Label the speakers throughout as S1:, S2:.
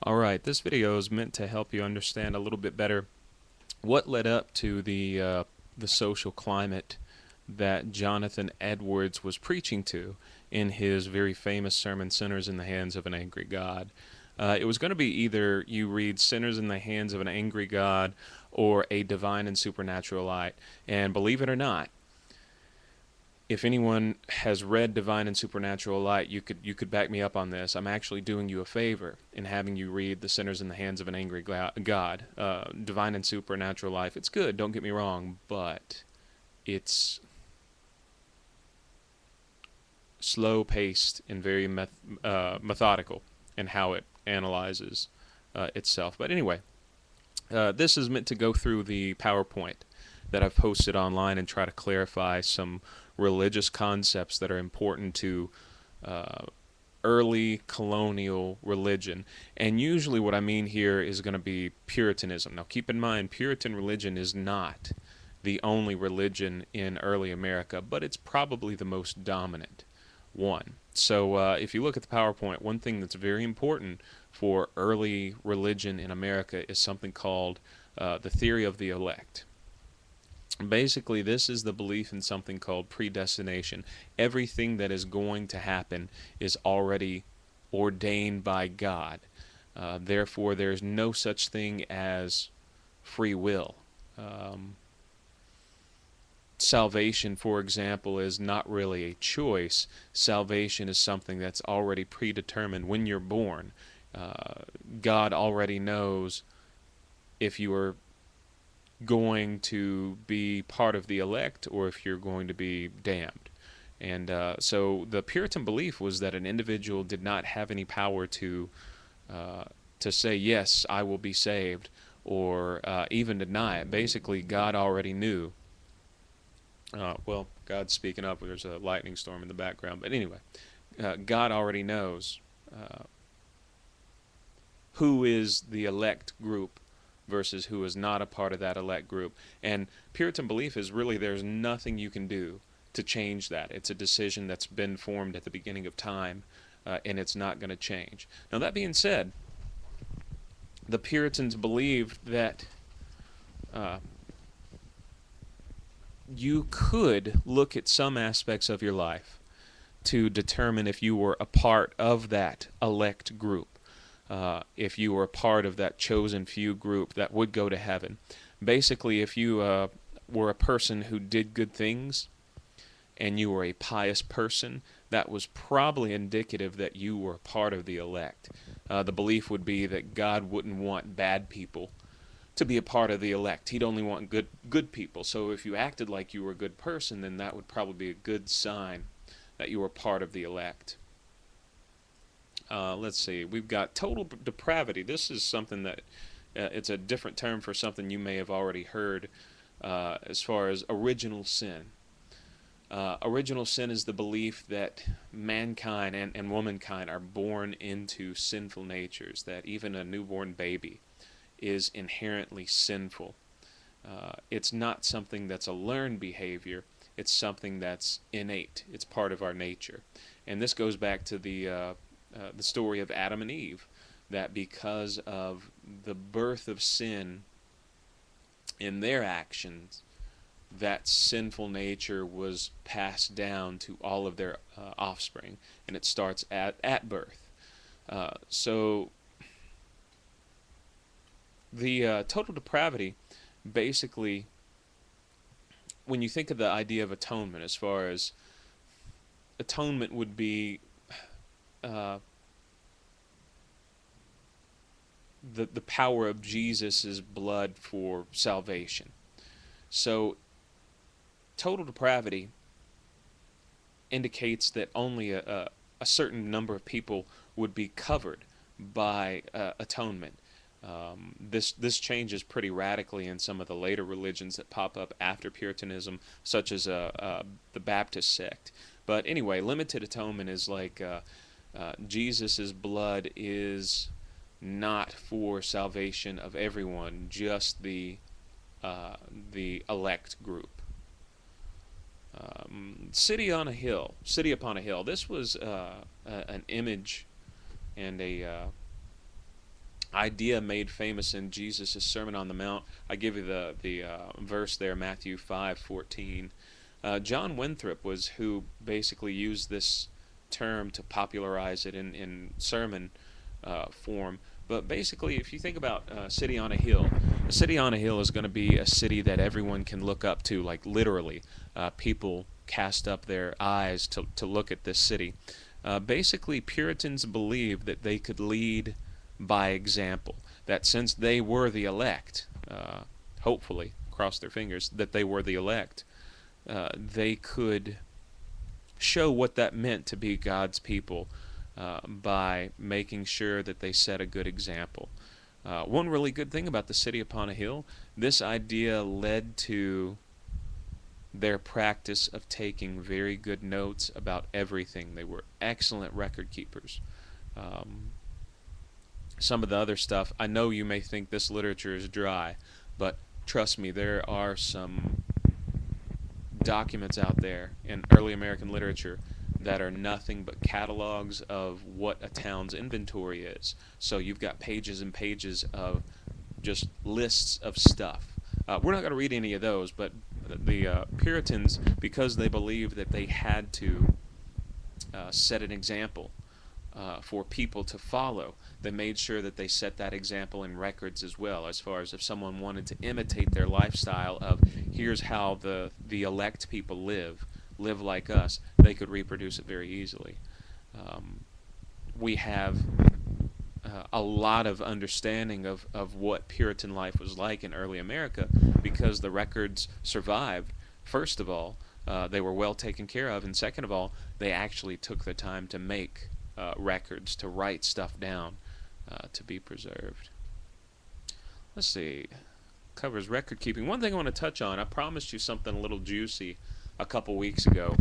S1: Alright, this video is meant to help you understand a little bit better what led up to the social climate that Jonathan Edwards was preaching to in his very famous sermon, Sinners in the Hands of an Angry God. It was going to be either you read Sinners in the Hands of an Angry God or A Divine and Supernatural Light. And believe it or not, if anyone has read Divine and Supernatural Light, you could back me up on this. I'm actually doing you a favor in having you read The Sinners in the Hands of an Angry God. Divine and Supernatural Life. It's good, don't get me wrong, but it's slow paced and very methodical in how it analyzes itself. But anyway, this is meant to go through the PowerPoint that I've posted online and try to clarify some religious concepts that are important to uh, early colonial religion. And usually what I mean here is going to be Puritanism. Now keep in mind, Puritan religion is not the only religion in early America, but it's probably the most dominant one. So if you look at the PowerPoint, one thing that's very important for early religion in America is something called the theory of the elect. Basically, this is the belief in something called predestination. Everything that is going to happen is already ordained by God. Therefore, there's no such thing as free will. Um, Salvation, for example, is not really a choice. Salvation is something that's already predetermined when you're born. Uh, God already knows if you are going to be part of the elect or if you're going to be damned. And so the Puritan belief was that an individual did not have any power uh, to say, yes, I will be saved, or even deny it. Basically, God already knew. Well, God's speaking up. There's a lightning storm in the background. But anyway, God already knows who is the elect group versus who is not a part of that elect group. And Puritan belief is really there's nothing you can do to change that. It's a decision that's been formed at the beginning of time, and it's not going to change. Now, that being said, the Puritans believed that uh, you could look at some aspects of your life to determine if you were a part of that elect group, if you were a part of that chosen few group that would go to heaven. Basically, if you were a person who did good things and you were a pious person, that was probably indicative that you were part of the elect. The belief would be that God wouldn't want bad people to be a part of the elect. He'd only want good people. So if you acted like you were a good person, then that would probably be a good sign that you were part of the elect. Let's see. We've got total depravity. This is something that it's a different term for something you may have already heard as far as original sin. Original sin is the belief that mankind and womankind are born into sinful natures, that even a newborn baby is inherently sinful. It's not something that's a learned behavior. It's something that's innate. It's part of our nature. And this goes back to the story of Adam and Eve, that because of the birth of sin in their actions, that sinful nature was passed down to all of their offspring, and it starts at birth. So the total depravity, basically, when you think of the idea of atonement, as far as atonement would be uh, the power of Jesus' blood for salvation. So total depravity indicates that only a certain number of people would be covered by atonement. This changes pretty radically in some of the later religions that pop up after Puritanism, such as the Baptist sect. But anyway, limited atonement is like Jesus' blood is not for salvation of everyone, just the elect group. City on a hill, city upon a hill. This was an image and idea made famous in Jesus' Sermon on the Mount. I give you the verse there, Matthew 5:14. John Winthrop was who basically used this term to popularize it in sermon form. But basically, if you think about city on a hill, a city on a hill is going to be a city that everyone can look up to, like literally. People cast up their eyes to look at this city. Basically, Puritans believed that they could lead by example, that since they were the elect, hopefully, cross their fingers, that they were the elect, they could show what that meant to be God's people by making sure that they set a good example. One really good thing about the city upon a hill, this idea led to their practice of taking very good notes about everything. They were excellent record keepers. Some of the other stuff, I know you may think this literature is dry, but trust me, there are some documents out there in early American literature that are nothing but catalogs of what a town's inventory is. So you've got pages and pages of just lists of stuff. We're not going to read any of those, but the Puritans, because they believed that they had to set an example for people to follow, they made sure that they set that example in records as well, as far as if someone wanted to imitate their lifestyle of here's how the elect people live like us, they could reproduce it very easily. We have a lot of understanding of what Puritan life was like in early America because the records survived. First of all, they were well taken care of, and second of all, they actually took the time to make records, to write stuff down to be preserved. Let's see. Covers record keeping. One thing I want to touch on, I promised you something a little juicy a couple weeks ago.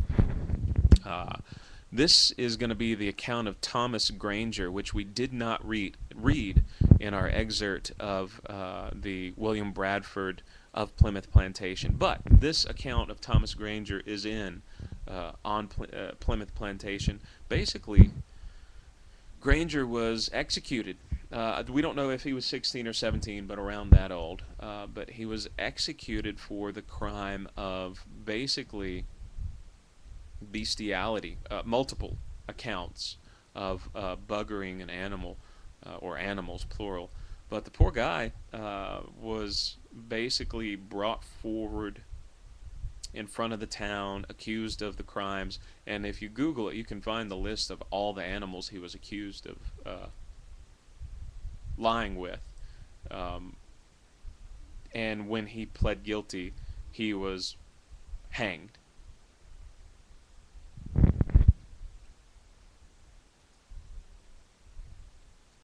S1: This is going to be the account of Thomas Granger, which we did not read in our excerpt of the William Bradford of Plymouth Plantation. But this account of Thomas Granger is in on Plymouth Plantation. Basically, Granger was executed. We don't know if he was 16 or 17, but around that old. But he was executed for the crime of basically bestiality, multiple accounts of buggering an animal, or animals, plural. But the poor guy was basically brought forward in front of the town, accused of the crimes, and if you Google it, you can find the list of all the animals he was accused of lying with. And when he pled guilty, he was hanged.